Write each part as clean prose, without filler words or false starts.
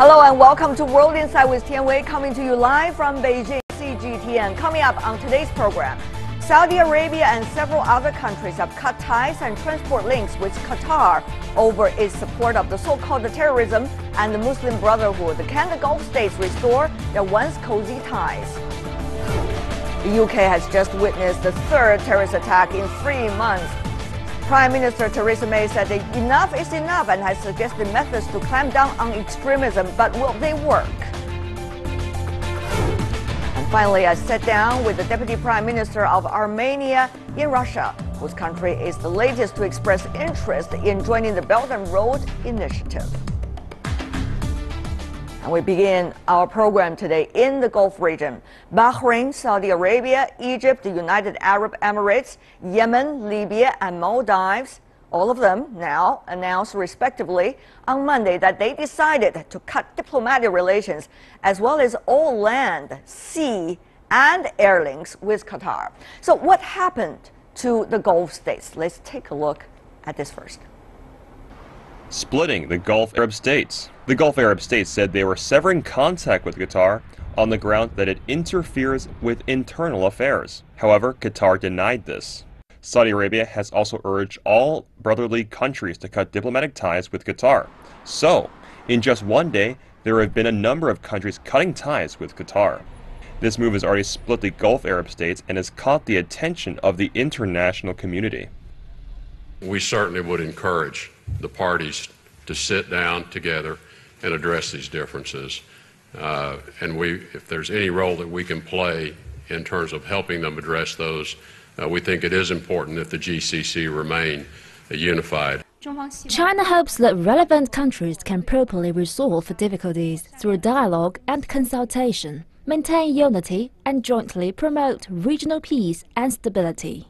Hello and welcome to World Insight with Tian Wei, coming to you live from Beijing, CGTN. Coming up on today's program, Saudi Arabia and several other countries have cut ties and transport links with Qatar over its support of the so-called terrorism and the Muslim Brotherhood. Can the Gulf states restore their once cozy ties? The UK has just witnessed the third terrorist attack in 3 months. Prime Minister Theresa May said that enough is enough and has suggested methods to clamp down on extremism, but will they work? And finally, I sat down with the Deputy Prime Minister of Armenia in Russia, whose country is the latest to express interest in joining the Belt and Road Initiative. And we begin our program today in the Gulf region. Bahrain, Saudi Arabia, Egypt, the United Arab Emirates, Yemen, Libya, and Maldives, all of them now announced respectively on Monday that they decided to cut diplomatic relations as well as all land, sea, and air links with Qatar. So what happened to the Gulf states? Let's take a look at this first. Splitting the Gulf Arab states. The Gulf Arab states said they were severing contact with Qatar on the ground that it interferes with internal affairs. However, Qatar denied this. Saudi Arabia has also urged all brotherly countries to cut diplomatic ties with Qatar. So, in just one day, there have been a number of countries cutting ties with Qatar. This move has already split the Gulf Arab states and has caught the attention of the international community. We certainly would encourage the parties to sit down together and address these differences. And if there's any role that we can play in terms of helping them address those, we think it is important that the GCC remain unified. China hopes that relevant countries can properly resolve difficulties through dialogue and consultation, maintain unity, and jointly promote regional peace and stability.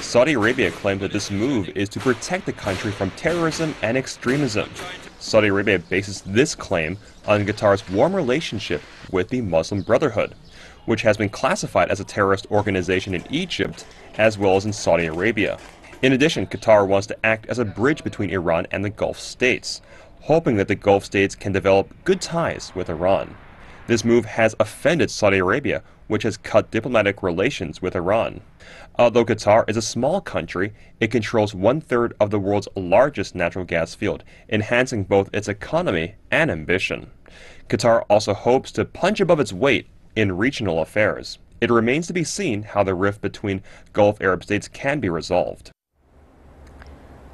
Saudi Arabia claimed that this move is to protect the country from terrorism and extremism. Saudi Arabia bases this claim on Qatar's warm relationship with the Muslim Brotherhood, which has been classified as a terrorist organization in Egypt as well as in Saudi Arabia. In addition, Qatar wants to act as a bridge between Iran and the Gulf states, hoping that the Gulf states can develop good ties with Iran. This move has offended Saudi Arabia, which has cut diplomatic relations with Iran. Although Qatar is a small country, it controls 1/3 of the world's largest natural gas field, enhancing both its economy and ambition. Qatar also hopes to punch above its weight in regional affairs. It remains to be seen how the rift between Gulf Arab states can be resolved.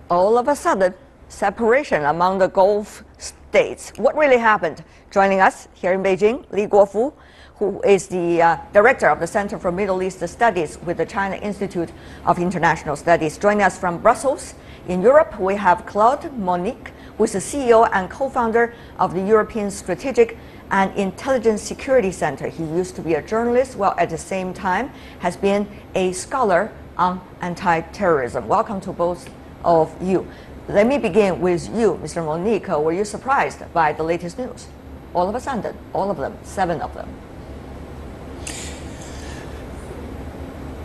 All of a sudden, separation among the Gulf states. What really happened? Joining us here in Beijing, Li Guofu, who is the director of the Center for Middle East Studies with the China Institute of International Studies. Joining us from Brussels, in Europe, we have Claude Monique, who is the CEO and co-founder of the European Strategic and Intelligence Security Center. He used to be a journalist, while at the same time has been a scholar on anti-terrorism. Welcome to both of you. Let me begin with you, Mr. Monique. Were you surprised by the latest news? All of a sudden, all of them, 7 of them.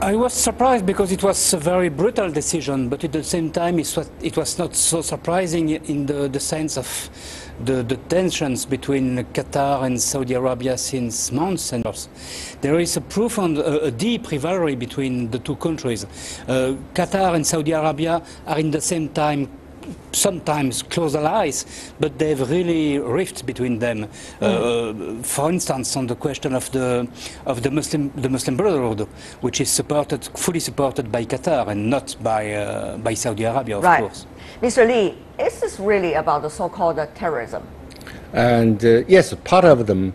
I was surprised because it was a very brutal decision, but at the same time it was not so surprising in the sense of the tensions between Qatar and Saudi Arabia since months and months. There is a profound, a deep rivalry between the two countries. Qatar and Saudi Arabia are in the same time sometimes close allies, but they've really rift between them. For instance, on the question of the Muslim Brotherhood, which is fully supported by Qatar and not by Saudi Arabia, of course. Mr. Li, is this really about the so-called terrorism? And yes, part of them,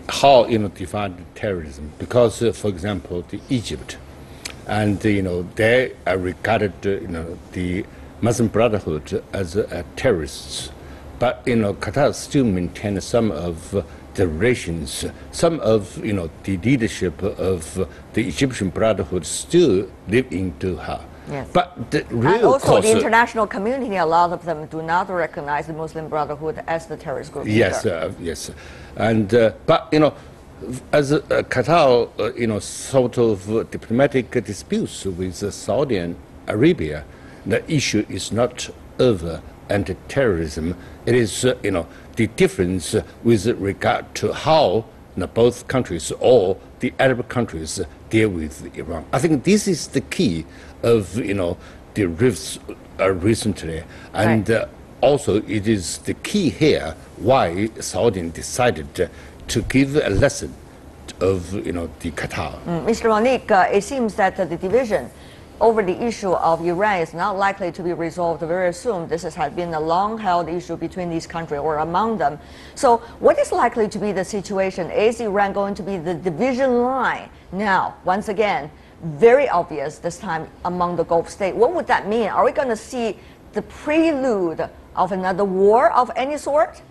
how define terrorism? Because, for example, Egypt, and they are regarded, the Muslim Brotherhood as terrorists, but Qatar still maintains some of the relations, some of the leadership of the Egyptian Brotherhood still live in Doha. Yes. But the real and also cause, the international community, a lot of them do not recognize the Muslim Brotherhood as the terrorist group. Yes, yes, and but as Qatar, sort of diplomatic disputes with Saudi Arabia, the issue is not over anti-terrorism. It is, the difference with regard to how both countries or the Arab countries deal with Iran. I think this is the key of, the rifts recently, and also it is the key here why Saudi decided to give a lesson of, the Qatar. Mr. Monique, it seems that the division over the issue of Iran is not likely to be resolved very soon. This has been a long-held issue between these countries or among them. So what is likely to be the situation? Is Iran going to be the division line? Now, once again, very obvious this time among the Gulf states. What would that mean? Are we going to see the prelude of another war of any sort?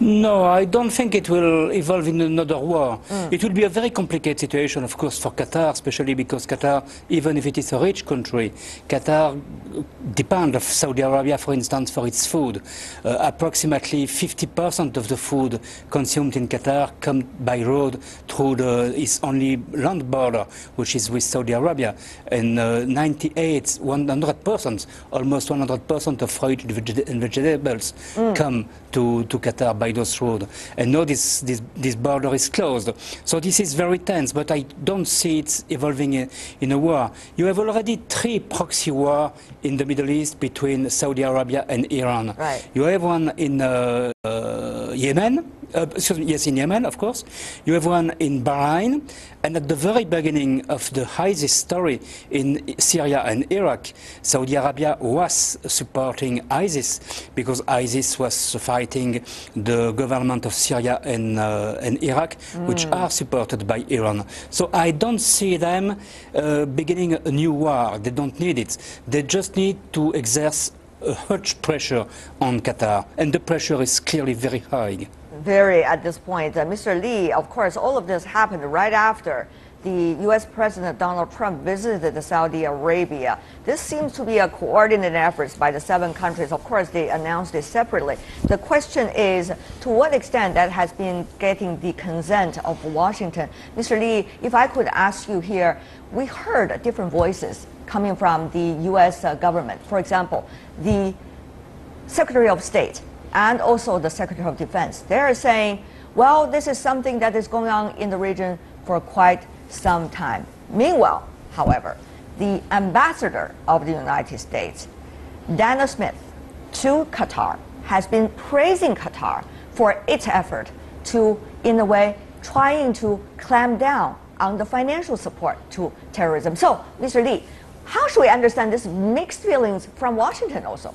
No, I don't think it will evolve in another war. It will be a very complicated situation, of course, for Qatar, especially because Qatar, even if it is a rich country, Qatar depends on Saudi Arabia, for instance, for its food. Approximately 50% of the food consumed in Qatar come by road through its only land border, which is with Saudi Arabia. And 100%, almost 100% of fruit and vegetables come to Qatar by those roads. And now this border is closed. So this is very tense, but I don't see it evolving in a war. You have already 3 proxy wars in the Middle East between Saudi Arabia and Iran. Right. You have one in Yemen. In Yemen, of course. You have one in Bahrain, and at the very beginning of the ISIS story in Syria and Iraq, Saudi Arabia was supporting ISIS because ISIS was fighting the government of Syria and Iraq, which are supported by Iran. So I don't see them beginning a new war. They don't need it. They just need to exert a huge pressure on Qatar, and the pressure is clearly very high. Very at this point. Mr. Lee, of course, all of this happened right after the U.S. President Donald Trump visited Saudi Arabia. This seems to be a coordinated effort by the 7 countries. Of course, they announced it separately. The question is, to what extent that has been getting the consent of Washington? Mr. Lee, if I could ask you here, we heard different voices coming from the U.S. government. For example, the Secretary of State and also the Secretary of Defense. They're saying, well, this is something that is going on in the region for quite some time. Meanwhile, however, the ambassador of the United States, Dana Smith, to Qatar, has been praising Qatar for its effort to, in a way, trying to clamp down on the financial support to terrorism. So, Mr. Lee, how should we understand these mixed feelings from Washington also?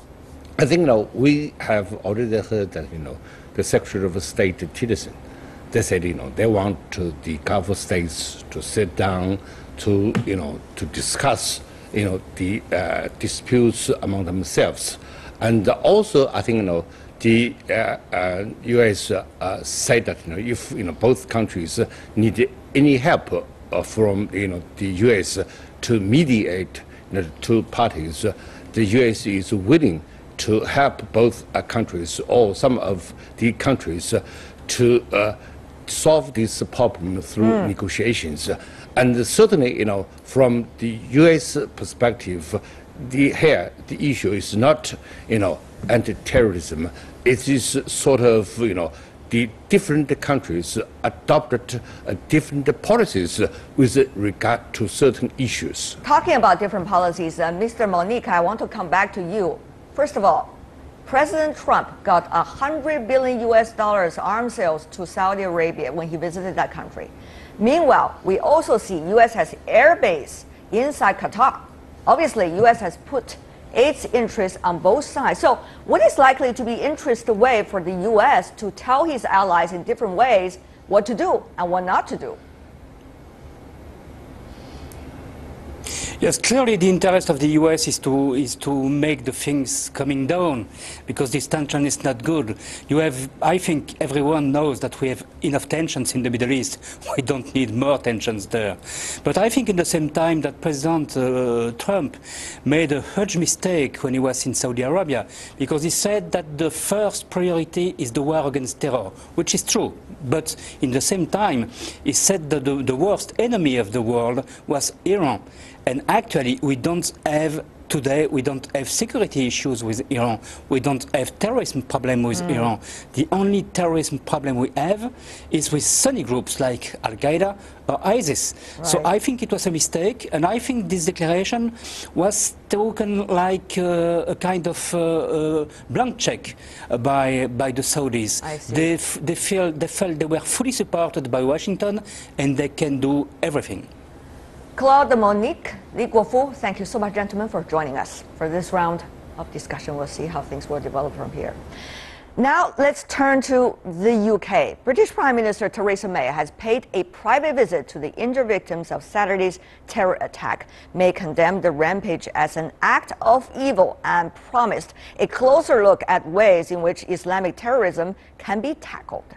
I think we have already heard that the Secretary of State Tillerson, they said they want the Gulf states to sit down to to discuss the disputes among themselves, and also I think the U.S. said that if both countries need any help from the U.S. to mediate the 2 parties, the U.S. is willing to help both countries or some of the countries to solve this problem through negotiations. And certainly, from the U.S. perspective, the issue is not, anti-terrorism. It is sort of, the different countries adopted different policies with regard to certain issues. Talking about different policies, Mr. Monique, I want to come back to you. First of all, President Trump got $100 billion arms sales to Saudi Arabia when he visited that country. Meanwhile, we also see U.S. has air base inside Qatar. Obviously, U.S. has put its interest on both sides. So what is likely to be interest way for the U.S. to tell his allies in different ways what to do and what not to do? Yes, clearly the interest of the U.S. is to make the things coming down, because this tension is not good. I think everyone knows that we have enough tensions in the Middle East. We don't need more tensions there. But I think at the same time that President Trump made a huge mistake when he was in Saudi Arabia, because he said that the first priority is the war against terror, which is true. But in the same time, he said that the worst enemy of the world was Iran. And actually, today we don't have security issues with Iran. We don't have terrorism problem with Iran. The only terrorism problem we have is with Sunni groups like Al-Qaeda or ISIS. Right. So I think it was a mistake, and I think this declaration was taken like a kind of blank check by the Saudis. They felt they were fully supported by Washington, and they can do everything. Claude, Monique, Li Guofu, thank you so much, gentlemen, for joining us for this round of discussion. We'll see how things will develop from here. Now, let's turn to the UK. British Prime Minister Theresa May has paid a private visit to the injured victims of Saturday's terror attack. May condemned the rampage as an act of evil and promised a closer look at ways in which Islamic terrorism can be tackled.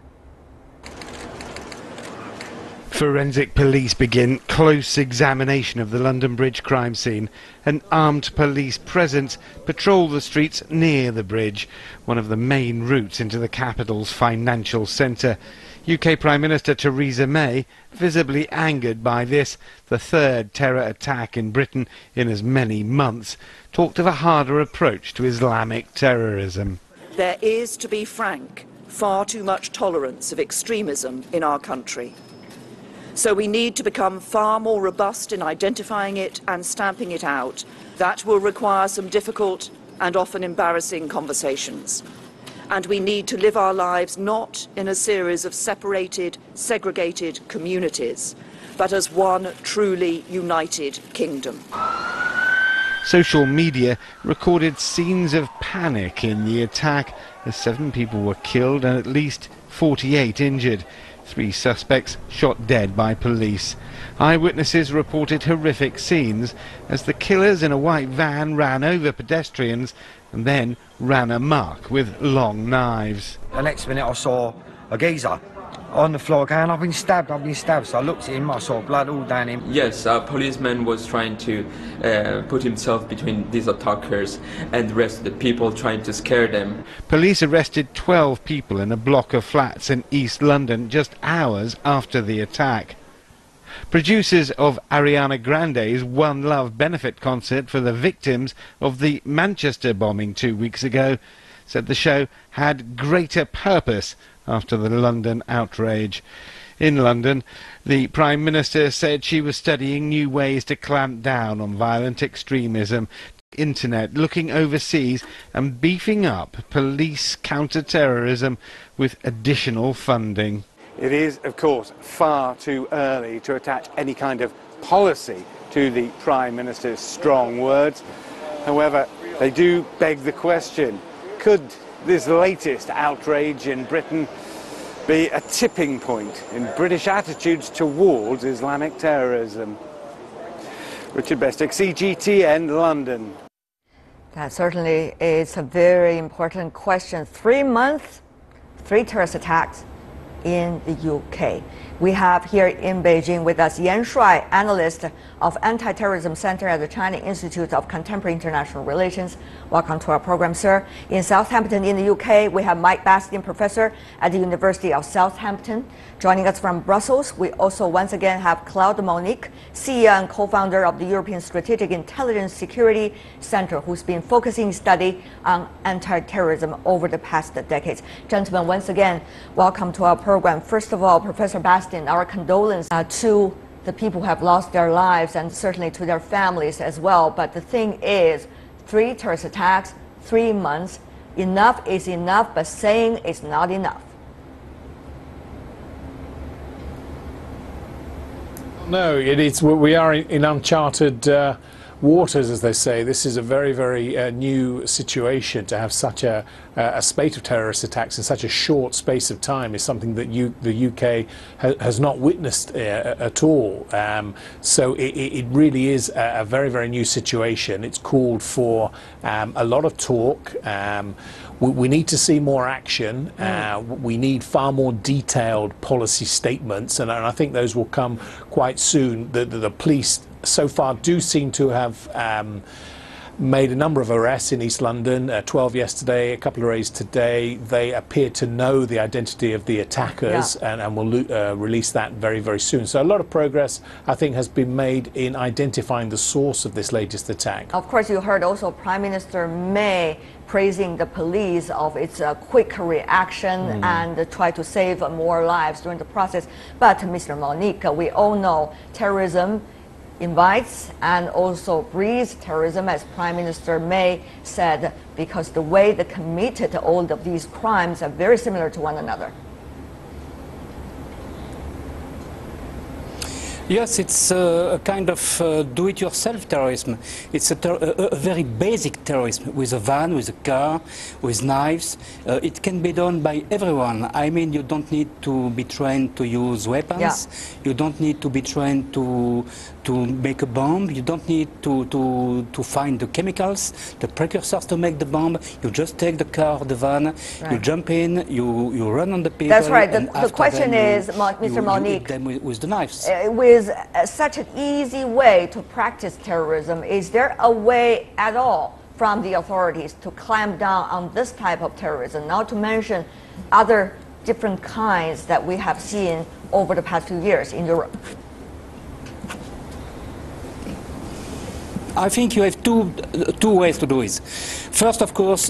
Forensic police begin close examination of the London Bridge crime scene. An armed police presence patrol the streets near the bridge, one of the main routes into the capital's financial centre. UK Prime Minister Theresa May, visibly angered by this, the third terror attack in Britain in as many months, talked of a harder approach to Islamic terrorism. There is, to be frank, far too much tolerance of extremism in our country. So we need to become far more robust in identifying it and stamping it out. That will require some difficult and often embarrassing conversations. And we need to live our lives not in a series of separated, segregated communities, but as one truly united kingdom. Social media recorded scenes of panic in the attack as 7 people were killed and at least 48 injured. 3 suspects shot dead by police. Eyewitnesses reported horrific scenes as the killers in a white van ran over pedestrians and then ran amok with long knives. The next minute I saw a geezer on the floor going, I've been stabbed. So I looked at him, I saw blood all down him. Yes, a policeman was trying to put himself between these attackers and the rest of the people, trying to scare them. Police arrested 12 people in a block of flats in East London just hours after the attack. Producers of Ariana Grande's One Love benefit concert for the victims of the Manchester bombing 2 weeks ago said the show had greater purpose after the London outrage. In London, the Prime Minister said she was studying new ways to clamp down on violent extremism, internet, looking overseas and beefing up police counter-terrorism with additional funding. It is, of course, far too early to attach any kind of policy to the Prime Minister's strong words. However, they do beg the question, could this latest outrage in Britain be a tipping point in British attitudes towards Islamic terrorism? Richard Bestick, CGTN, London. That certainly is a very important question. 3 months, 3 terrorist attacks in the UK. We have here in Beijing with us Yan Shuai, analyst of Anti-Terrorism Center at the China Institute of Contemporary International Relations. Welcome to our program, sir. In Southampton in the UK, we have Mike Bastian, professor at the University of Southampton. Joining us from Brussels, we also once again have Claude Monique, CEO and co-founder of the European Strategic Intelligence Security Center, who's been focusing study on anti-terrorism over the past decades. Gentlemen, once again, welcome to our program. First of all, Professor Bastian, our condolences to the people who have lost their lives and certainly to their families as well. But the thing is, 3 terrorist attacks, 3 months, enough is enough, but saying it's not enough. No, it is. We are in uncharted waters, as they say. This is a very, very new situation. To have such a spate of terrorist attacks in such a short space of time is something that the UK has not witnessed at all. So it really is a very, very new situation. It's called for a lot of talk. We need to see more action. We need far more detailed policy statements, and I think those will come quite soon. The police so far do seem to have made a number of arrests in East London, 12 yesterday, a couple of raids today. They appear to know the identity of the attackers, and will release that very, very soon. So a lot of progress, I think, has been made in identifying the source of this latest attack. Of course, you heard also Prime Minister May praising the police of its quick reaction and try to save more lives during the process. But Mr. Monique, we all know terrorism invites and also breeds terrorism, as Prime Minister May said, because the way they committed all of these crimes are very similar to one another. Yes, it's a kind of do-it-yourself terrorism. It's a very basic terrorism, with a van, with a car, with knives. It can be done by everyone. I mean, you don't need to be trained to use weapons. You don't need to be trained to make a bomb. You don't need to find the chemicals, the precursors to make the bomb. You just take the car, the van, you jump in, you run on the people. That's right. The question is, Mr. Monique, hit them with the knives. With such an easy way to practice terrorism, is there a way at all from the authorities to clamp down on this type of terrorism, not to mention other different kinds that we have seen over the past few years in Europe? I think you have two ways to do it. First, of course,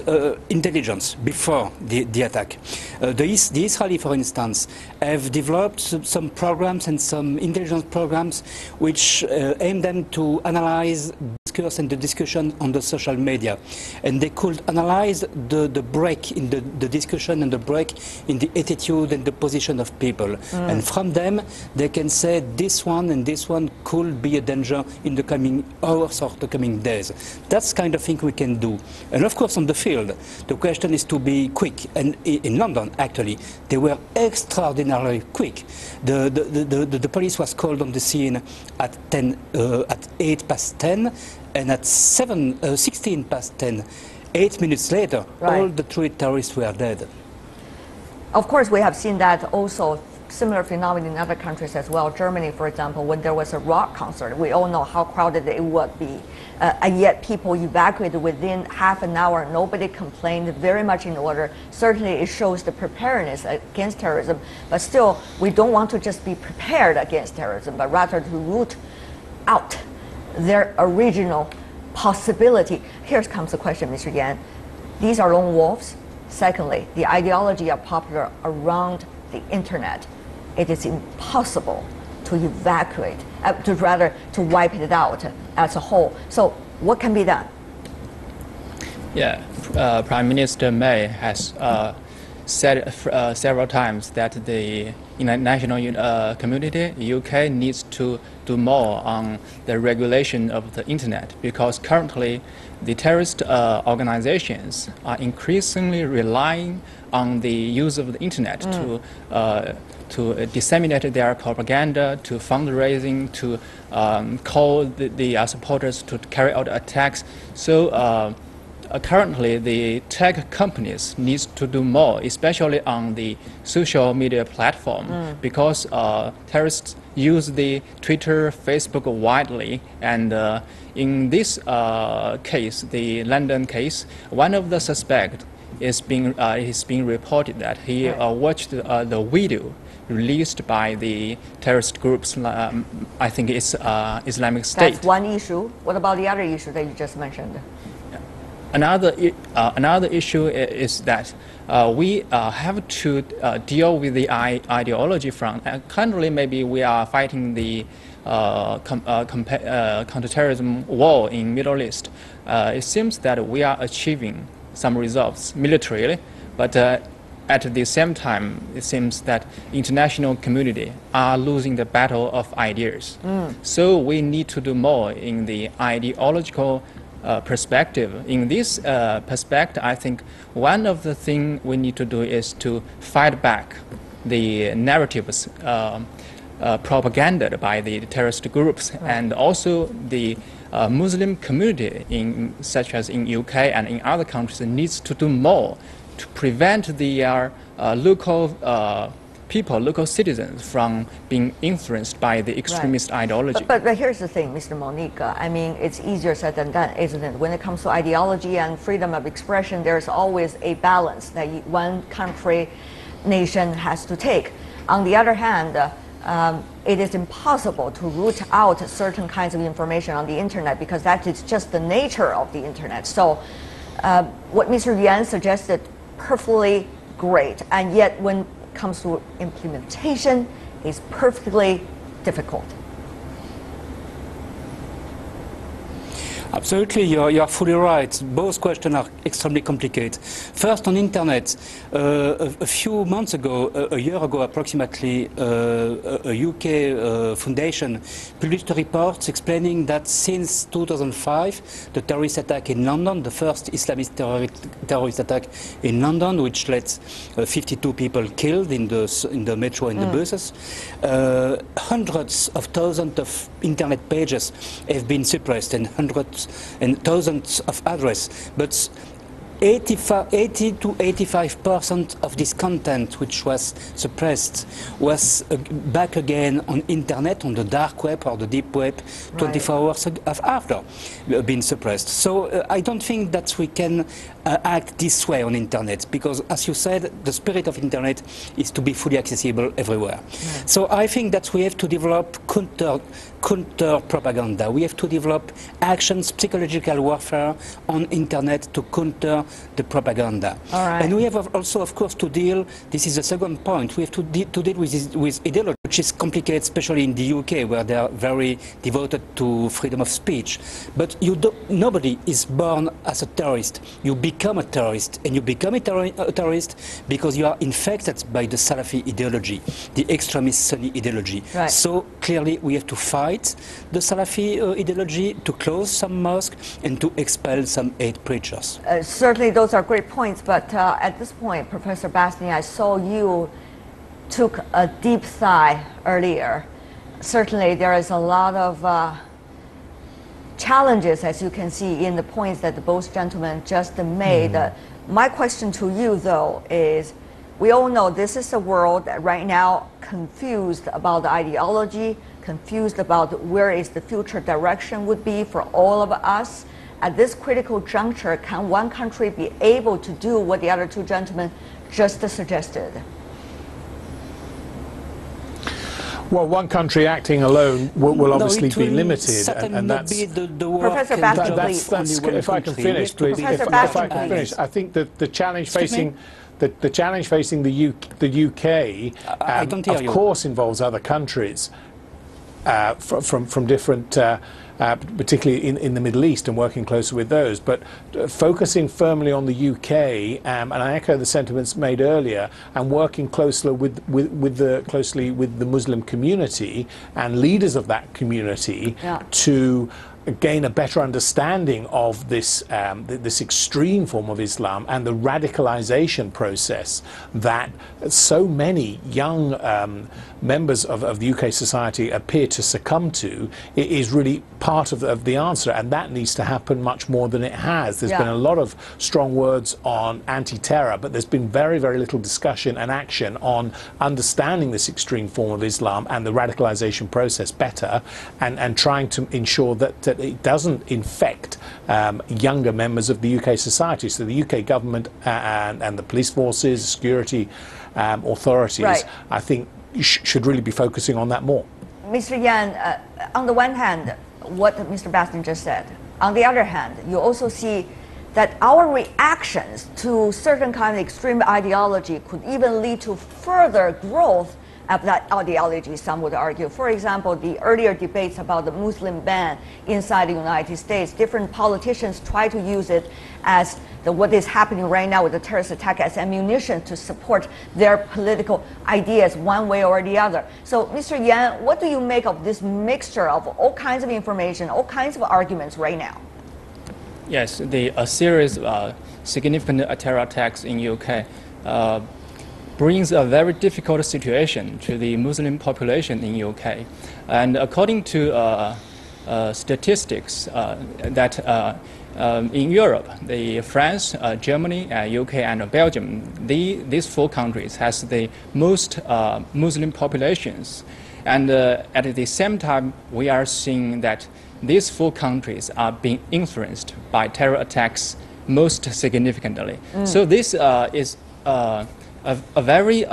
intelligence before the attack. The Israelis, for instance, have developed some programs and some intelligence programs which aim them to analyze discourse and the discussion on the social media. And they could analyze the break in the discussion and the break in the attitude and the position of people. And from them, they can say this one and this one could be a danger in the coming hours or the coming days. That's kind of thing we can do. And of course, on the field, the question is to be quick. And in London, actually, they were extraordinarily quick. The police was called on the scene at 8 past 10, and at 16 past 10, 8 minutes later, all the 3 terrorists were dead. Of course, we have seen that also. Similar phenomenon in other countries as well. Germany, for example, when there was a rock concert, we all know how crowded it would be. And yet people evacuated within half an hour. Nobody complained, very much in order. Certainly it shows the preparedness against terrorism. But still, we don't want to just be prepared against terrorism, but rather to root out their original possibility. Here comes the question, Mr. Yan. These are lone wolves. Secondly, the ideology are popular around the internet. It is impossible to evacuate, to wipe it out as a whole. So what can be done? Yeah, Prime Minister May has said several times that the international community, UK, needs to do more on the regulation of the internet, because currently the terrorist organizations are increasingly relying on the use of the internet to disseminate their propaganda, to fundraising, to call the supporters to carry out attacks. So currently the tech companies need to do more, especially on the social media platform, because terrorists use the Twitter, Facebook widely, and in this case, the London case, one of the suspects is being reported that he watched the video released by the terrorist groups. I think it's Islamic State. That's one issue. What about the other issue that you just mentioned? Another issue is that we have to deal with the ideology front. Currently, maybe we are fighting the counterterrorism war in Middle East. It seems that we are achieving some results militarily, but at the same time, it seems that international community are losing the battle of ideas. So we need to do more in the ideological perspective. In this perspective, I think one of the things we need to do is to fight back the narratives propagated by the terrorist groups, and also the Muslim community, such as in UK and in other countries, needs to do more to prevent the local people, local citizens, from being influenced by the extremist ideology. But here's the thing, Mr. Monique. I mean, it's easier said than done, isn't it? When it comes to ideology and freedom of expression, there's always a balance that one country, nation has to take. On the other hand, it is impossible to root out certain kinds of information on the internet because that is just the nature of the internet. So what Mr. Yuan suggested, perfectly great, and yet when it comes to implementation, it's perfectly difficult. Absolutely, you're fully right. Both questions are extremely complicated. First, on internet, a few months ago, a year ago approximately, a UK foundation published a report explaining that since 2005, the terrorist attack in London, the first Islamist terrorist attack in London, which led 52 people killed in the metro and the buses, hundreds of thousands of internet pages have been suppressed and hundreds and thousands of addresses, but 80 to 85% of this content which was suppressed was back again on internet, on the dark web or the deep web, 24 hours after being suppressed. So I don't think that we can act this way on internet, because as you said, the spirit of internet is to be fully accessible everywhere. So I think that we have to develop counter propaganda. We have to develop actions, psychological warfare on internet to counter the propaganda. And we have also, of course, to deal, this is the second point, we have to deal with ideology, which is complicated, especially in the UK, where they are very devoted to freedom of speech. But nobody is born as a terrorist. You become a terrorist, and you become a terrorist because you are infected by the Salafi ideology, the extremist Sunni ideology. So clearly we have to fight the Salafi ideology, to close some mosques and to expel some hate preachers. Certainly those are great points, but at this point, Professor Bastien, I saw you took a deep sigh earlier. Certainly there is a lot of challenges, as you can see in the points that both gentlemen just made. My question to you, though, is we all know this is a world that right now confused about the ideology, confused about where is the future direction would be for all of us. At this critical juncture, can one country be able to do what the other two gentlemen just suggested? Well, one country acting alone will obviously be limited, and that's Professor Bastien, please. If I can finish, please. If I can finish, I think that the challenge facing the UK, of course, involves other countries from different. Particularly in the Middle East, and working closely with those, but focusing firmly on the UK, and I echo the sentiments made earlier, and working closely with the Muslim community and leaders of that community to gain a better understanding of this this extreme form of Islam and the radicalization process that so many young members of the UK society appear to succumb to. It is really part of the answer, and that needs to happen much more than it has. There's been a lot of strong words on anti-terror, but there's been very, very little discussion and action on understanding this extreme form of Islam and the radicalization process better, and trying to ensure that it doesn't infect younger members of the UK society. So the UK government and the police forces, security authorities, I think, should really be focusing on that more. Mr. Yan, on the one hand, what Mr. Bastien just said. On the other hand, you also see that our reactions to certain kind of extreme ideology could even lead to further growth of that ideology, some would argue. For example, the earlier debates about the Muslim ban inside the United States, different politicians try to use it as what is happening right now with the terrorist attack as ammunition to support their political ideas one way or the other. So, Mr. Yan, what do you make of this mixture of all kinds of information, all kinds of arguments right now? Yes, a series of significant terror attacks in UK brings a very difficult situation to the Muslim population in UK. And according to statistics that in Europe, France, Germany, UK, and Belgium, these 4 countries has the most Muslim populations. And at the same time, we are seeing that these 4 countries are being influenced by terror attacks most significantly. So this is a very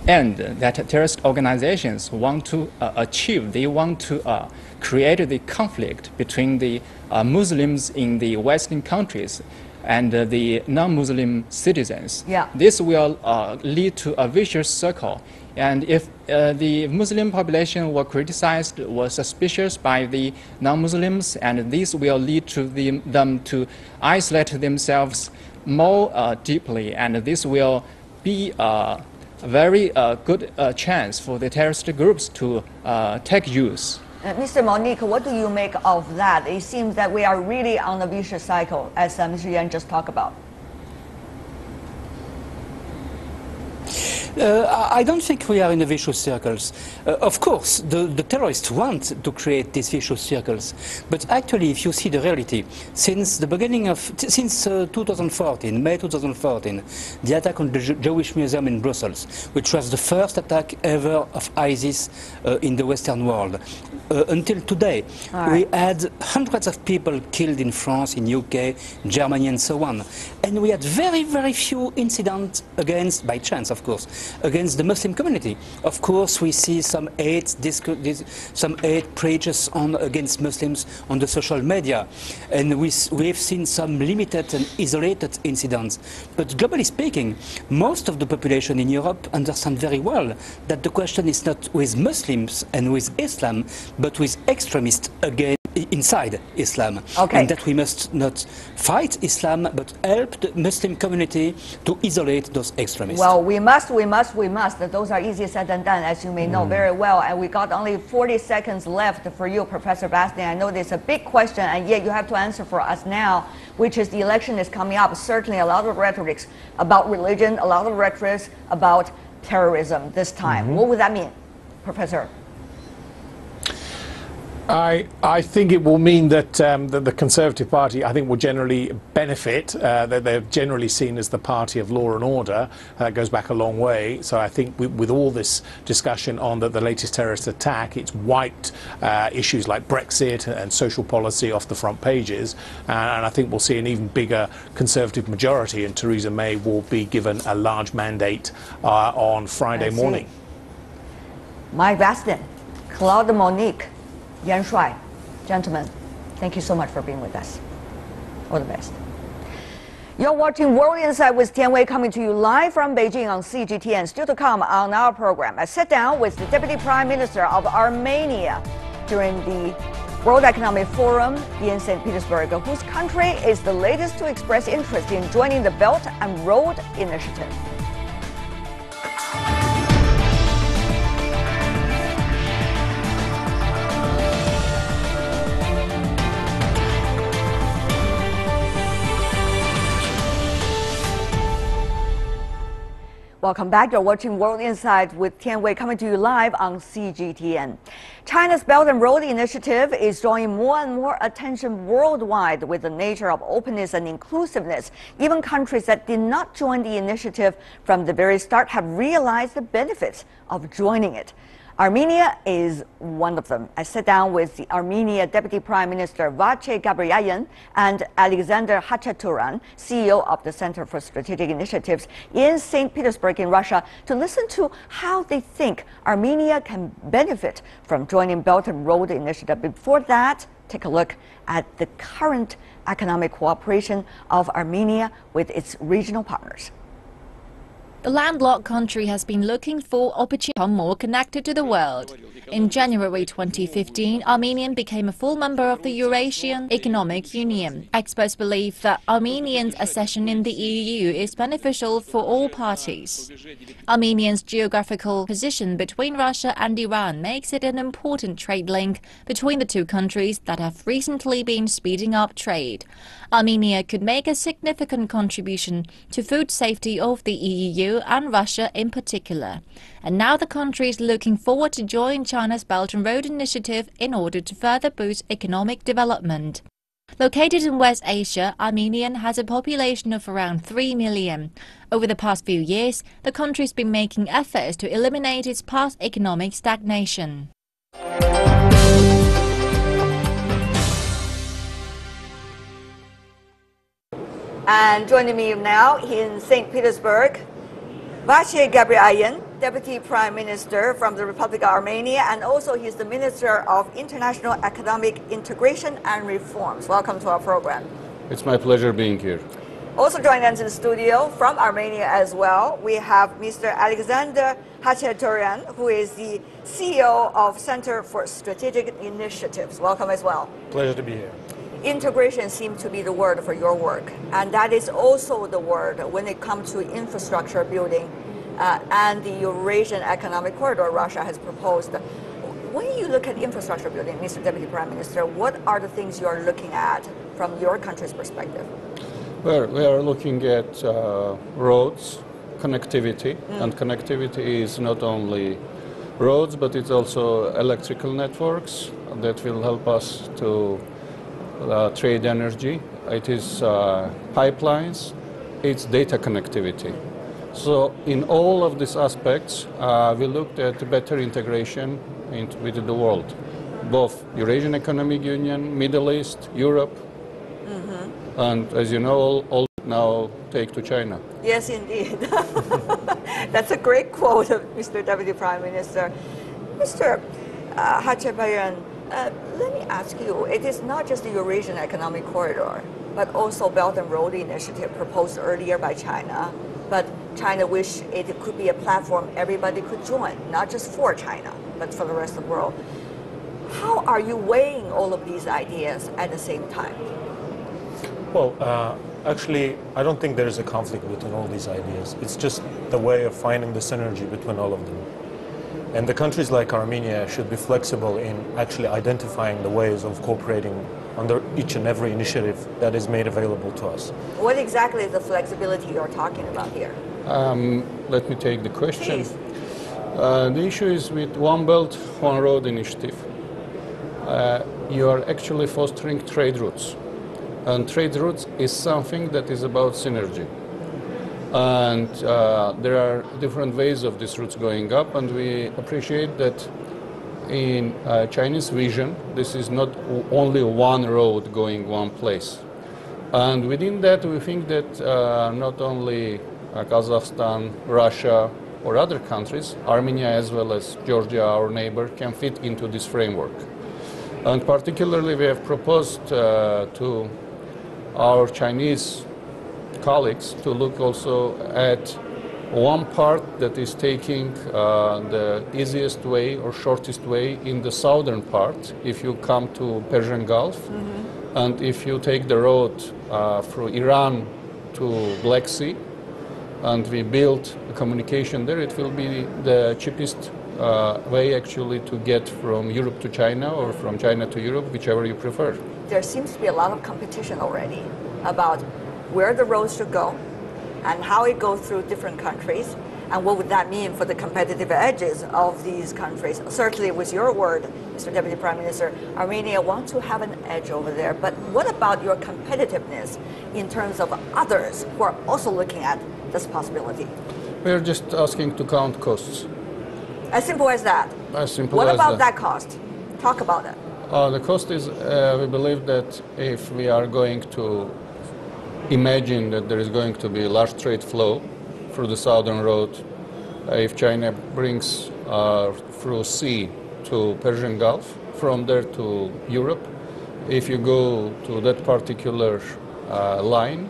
end that terrorist organizations want to achieve. They want to create the conflict between the Muslims in the Western countries and the non-Muslim citizens. Yeah. This will lead to a vicious circle. And if the Muslim population were criticized, were suspicious by the non-Muslims, and this will lead to them to isolate themselves more deeply, and this will be a very good chance for the terrorist groups to take use. Mr. Monique, what do you make of that? It seems that we are really on a vicious cycle, as Mr. Yan just talked about. I don't think we are in the vicious circles. Of course, the terrorists want to create these vicious circles, but actually, if you see the reality, since the beginning of, since 2014, May 2014, the attack on the Jewish Museum in Brussels, which was the first attack ever of ISIS in the Western world, until today, we had hundreds of people killed in France, in UK, Germany, and so on, and we had very, very few incidents against, by chance, of course, against the Muslim community. Of course, we see some hate preachers against Muslims on the social media, and we've seen some limited and isolated incidents. But globally speaking, most of the population in Europe understand very well that the question is not with Muslims and with Islam, but with extremists again inside Islam, and that we must not fight Islam but help the Muslim community to isolate those extremists. Well, we must. Those are easier said than done, as you may know very well. And we got only 40 seconds left for you, Professor Bastian. I know there's a big question, and yet you have to answer for us now, which is the election is coming up. Certainly a lot of rhetoric about religion, a lot of rhetoric about terrorism this time. What would that mean, Professor? I think it will mean that the Conservative Party, I think, will generally benefit. That they're generally seen as the party of law and order. That goes back a long way. So I think with all this discussion on the latest terrorist attack, it's wiped issues like Brexit and social policy off the front pages. And I think we'll see an even bigger Conservative majority, and Theresa May will be given a large mandate on Friday morning. Mike Bastian, Claude Monique, Yan Shuai, gentlemen, thank you so much for being with us. All the best. You're watching World Insight with Tian Wei, coming to you live from Beijing on CGTN. Still to come on our program, I sat down with the Deputy Prime Minister of Armenia during the World Economic Forum in St. Petersburg, whose country is the latest to express interest in joining the Belt and Road Initiative. Welcome back. You're watching World Insight with Tian Wei, coming to you live on CGTN. China's Belt and Road Initiative is drawing more and more attention worldwide with the nature of openness and inclusiveness. Even countries that did not join the initiative from the very start have realized the benefits of joining it. Armenia is one of them. I sat down with the Armenia Deputy Prime Minister Vache Gabrielyan and Alexander Khachaturan, CEO of the Center for Strategic Initiatives in St. Petersburg in Russia, to listen to how they think Armenia can benefit from joining Belt and Road Initiative. Before that, take a look at the current economic cooperation of Armenia with its regional partners. The landlocked country has been looking for opportunities to become more connected to the world. In January 2015, Armenia became a full member of the Eurasian Economic Union. Experts believe that Armenia's accession in the EU is beneficial for all parties. Armenia's geographical position between Russia and Iran makes it an important trade link between the two countries that have recently been speeding up trade. Armenia could make a significant contribution to food safety of the EU and Russia in particular. And now the country is looking forward to join China's Belt and Road Initiative in order to further boost economic development. Located in West Asia, Armenia has a population of around 3 million. Over the past few years, the country's been making efforts to eliminate its past economic stagnation. And joining me now in St. Petersburg, Vache Gabrielian, Deputy Prime Minister from the Republic of Armenia, and also he's the Minister of International Economic Integration and Reforms. Welcome to our program. It's my pleasure being here. Also joining us in the studio from Armenia as well, we have Mr. Alexander Hachaturian, who is the CEO of Center for Strategic Initiatives. Welcome as well. Pleasure to be here. Integration seems to be the word for your work, and that is also the word when it comes to infrastructure building and the Eurasian Economic Corridor Russia has proposed. When you look at infrastructure building, Mr. Deputy Prime Minister, what are the things you are looking at from your country's perspective? Well, we are looking at roads, connectivity, and connectivity is not only roads, but it's also electrical networks that will help us to trade energy. It is pipelines, it's data connectivity. So in all of these aspects, we looked at better integration with the world, both Eurasian Economic Union, Middle East, Europe, and as you know, all now take to China. Yes, indeed. That's a great quote of Mr. Deputy Prime Minister. Mr. Hachaturian, let me ask you, it is not just the Eurasian Economic Corridor, but also Belt and Road Initiative proposed earlier by China. But China wished it could be a platform everybody could join, not just for China, but for the rest of the world. How are you weighing all of these ideas at the same time? Well, actually, I don't think there is a conflict between all these ideas. It's just the way of finding the synergy between all of them. And the countries like Armenia should be flexible in actually identifying the ways of cooperating under each and every initiative that is made available to us. What exactly is the flexibility you're talking about here? Let me take the question. The issue is with One Belt, One Road initiative. You are actually fostering trade routes. And trade routes is something that is about synergy. And there are different ways of these routes going up, and we appreciate that in Chinese vision, this is not only one road going one place. And within that, we think that not only Kazakhstan, Russia, or other countries, Armenia as well as Georgia, our neighbor, can fit into this framework. And particularly, we have proposed to our Chinese colleagues to look also at one part that is taking the easiest way or shortest way in the southern part if you come to Persian Gulf, and if you take the road through Iran to Black Sea and we build a communication there, it will be the cheapest way actually to get from Europe to China or from China to Europe, whichever you prefer. There seems to be a lot of competition already about where the roads should go and how it goes through different countries, and what would that mean for the competitive edges of these countries. Certainly with your word, Mr. Deputy Prime Minister, Armenia wants to have an edge over there, but what about your competitiveness in terms of others who are also looking at this possibility? We're just asking to count costs. As simple as that? As simple what as about that. that cost? Talk about it. The cost is, we believe that if we are going to imagine that there is going to be a large trade flow through the southern road, if China brings through sea to Persian Gulf, from there to Europe, if you go to that particular line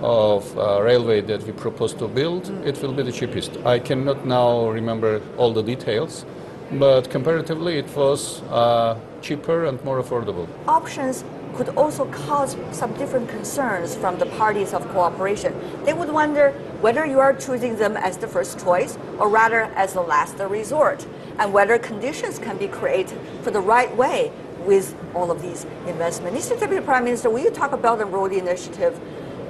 of railway that we propose to build, it will be the cheapest. I cannot now remember all the details, but comparatively it was cheaper and more affordable. Options could also cause some different concerns from the parties of cooperation. They would wonder whether you are choosing them as the first choice or rather as the last resort, and whether conditions can be created for the right way with all of these investments. Mr. Deputy Prime Minister, will you talk about the Road Initiative?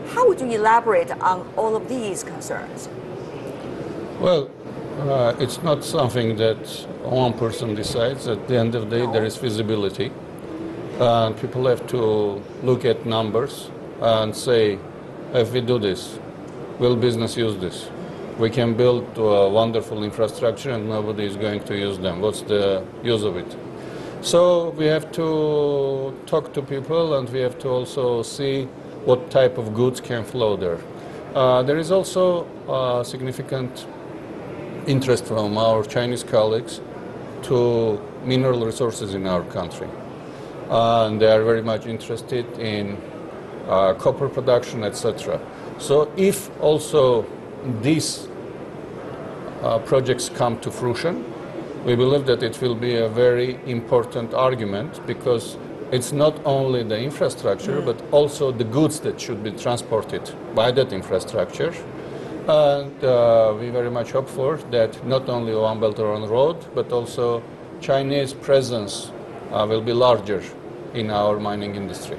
How would you elaborate on all of these concerns? Well, it's not something that one person decides. At the end of the day, there is feasibility. And people have to look at numbers and say, if we do this, will business use this? We can build a wonderful infrastructure and nobody is going to use them. What's the use of it? So we have to talk to people, and we have to also see what type of goods can flow there. There is also significant interest from our Chinese colleagues to mineral resources in our country. And they are very much interested in copper production, etc. So if also these projects come to fruition, we believe that it will be a very important argument, because it's not only the infrastructure, but also the goods that should be transported by that infrastructure. And we very much hope for that not only One Belt or One Road, but also Chinese presence will be larger in our mining industry.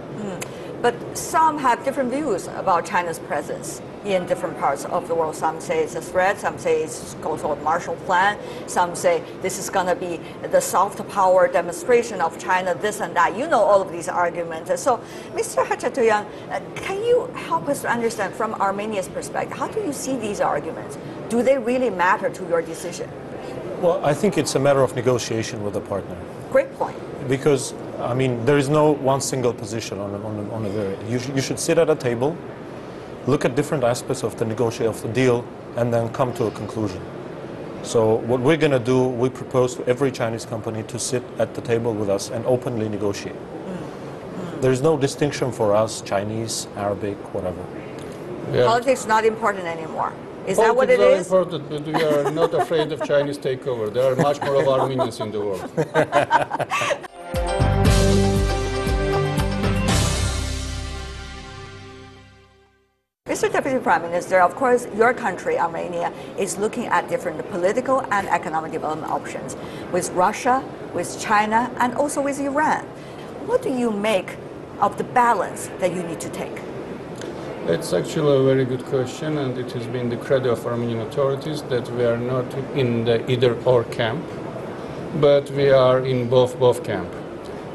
But some have different views about China's presence in different parts of the world. Some say it's a threat, some say it's also a Marshall Plan, some say this is going to be the soft power demonstration of China, this and that. You know all of these arguments. So, Mr. Hachatoyan, can you help us to understand from Armenia's perspective, how do you see these arguments? Do they really matter to your decision? Well, I think it's a matter of negotiation with a partner. Great point. Because, I mean, there is no one single position on a very... You should sit at a table, look at different aspects of the negotiation of the deal, and then come to a conclusion. So what we're going to do, we propose to every Chinese company to sit at the table with us and openly negotiate. There is no distinction for us, Chinese, Arabic, whatever. Yeah. Politics is not important anymore. Is that what it is? Politics are important, but we are not afraid of Chinese takeover. There are much more of Armenians in the world. Mr. Deputy Prime Minister, of course, your country, Armenia, is looking at different political and economic development options with Russia, with China, and also with Iran. What do you make of the balance that you need to take? It's actually a very good question, and it has been the credo of Armenian authorities that we are not in the either-or camp, but we are in both camp.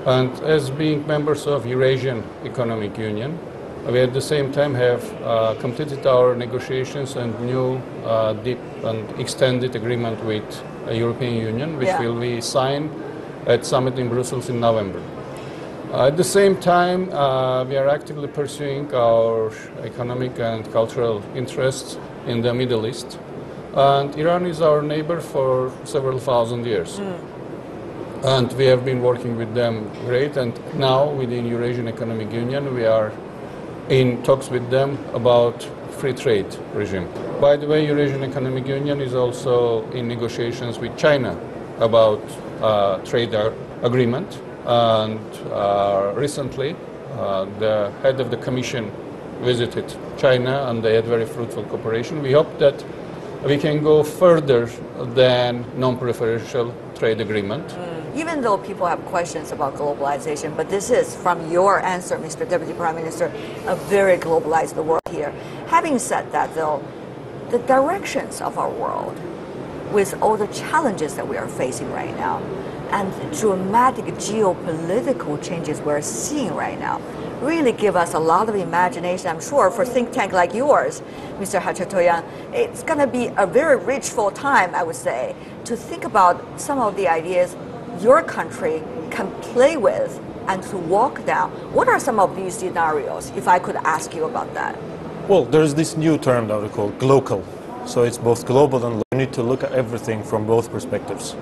And as being members of Eurasian Economic Union, we at the same time have completed our negotiations and new deep and extended agreement with the European Union, which will be signed at summit in Brussels in November. At the same time, we are actively pursuing our economic and cultural interests in the Middle East. And Iran is our neighbor for several thousand years. And we have been working with them great. And now within Eurasian Economic Union, we are in talks with them about free trade regime. By the way, Eurasian Economic Union is also in negotiations with China about trade agreement. And recently, the head of the Commission visited China, and they had very fruitful cooperation. We hope that we can go further than non-preferential trade agreement. Even though people have questions about globalization, but this is, from your answer, Mr. Deputy Prime Minister, a very globalized world here. Having said that, though, the directions of our world, with all the challenges that we are facing right now, and the dramatic geopolitical changes we're seeing right now, really give us a lot of imagination, I'm sure, for a think tank like yours, Mr. Hachatoyan. It's going to be a very richful time, I would say, to think about some of the ideas your country can play with and to walk down. What are some of these scenarios, if I could ask you about that? Well, there's this new term that we call glocal. So it's both global and local. You need to look at everything from both perspectives.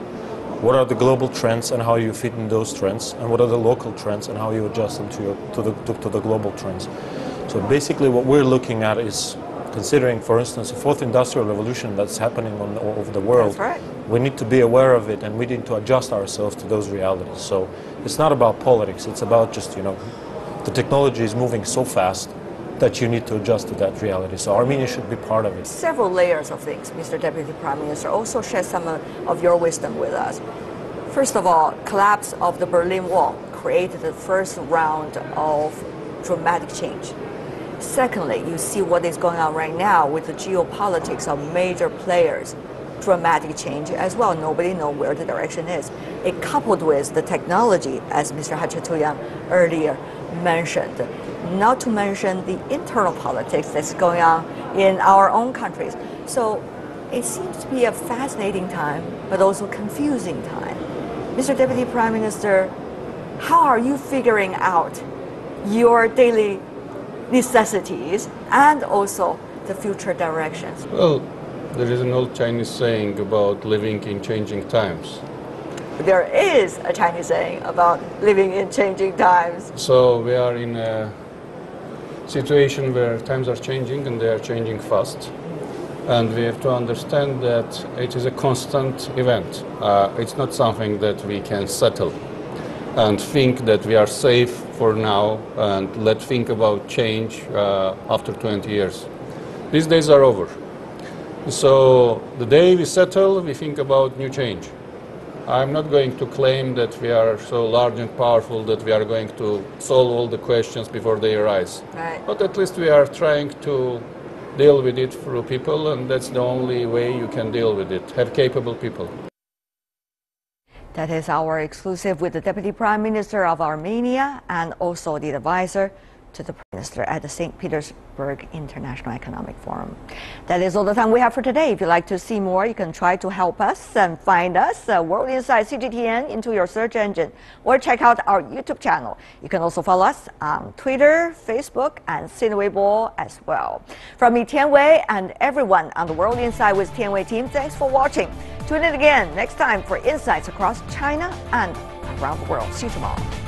What are the global trends and how you fit in those trends, and what are the local trends and how you adjust them to the global trends. So basically what we're looking at is considering, for instance, the fourth industrial revolution that's happening all over the world. That's right. We need to be aware of it, and we need to adjust ourselves to those realities. So it's not about politics, it's about just, the technology is moving so fast that you need to adjust to that reality. So Armenia should be part of it. Several layers of things, Mr. Deputy Prime Minister. Also share some of your wisdom with us. First of all, collapse of the Berlin Wall created the first round of dramatic change. Secondly, you see what is going on right now with the geopolitics of major players dramatic change as well. Nobody knows where the direction is. It coupled with the technology, as Mr. Hachaturian earlier mentioned, not to mention the internal politics that's going on in our own countries. So it seems to be a fascinating time, but also confusing time. Mr. Deputy Prime Minister, how are you figuring out your daily necessities and also the future directions? Well, there is an old Chinese saying about living in changing times. There is a Chinese saying about living in changing times. So we are in a situation where times are changing and they are changing fast. And we have to understand that it is a constant event. It's not something that we can settle and think that we are safe for now and let's think about change after 20 years. These days are over. So the day we settle, we think about new change. I'm not going to claim that we are so large and powerful that we are going to solve all the questions before they arise. Right. But at least we are trying to deal with it through people, and that's the only way you can deal with it, have capable people. That is our exclusive with the Deputy Prime Minister of Armenia and also the advisor to the Prime Minister at the St. Petersburg International Economic Forum. That is all the time we have for today. If you'd like to see more, you can try to help us and find us, World Insight CGTN, into your search engine, or check out our YouTube channel. You can also follow us on Twitter, Facebook, and Sina Weibo as well. From me, Tian Wei, and everyone on the World Insight with Tian Wei team, thanks for watching. Tune in again next time for insights across China and around the world. See you tomorrow.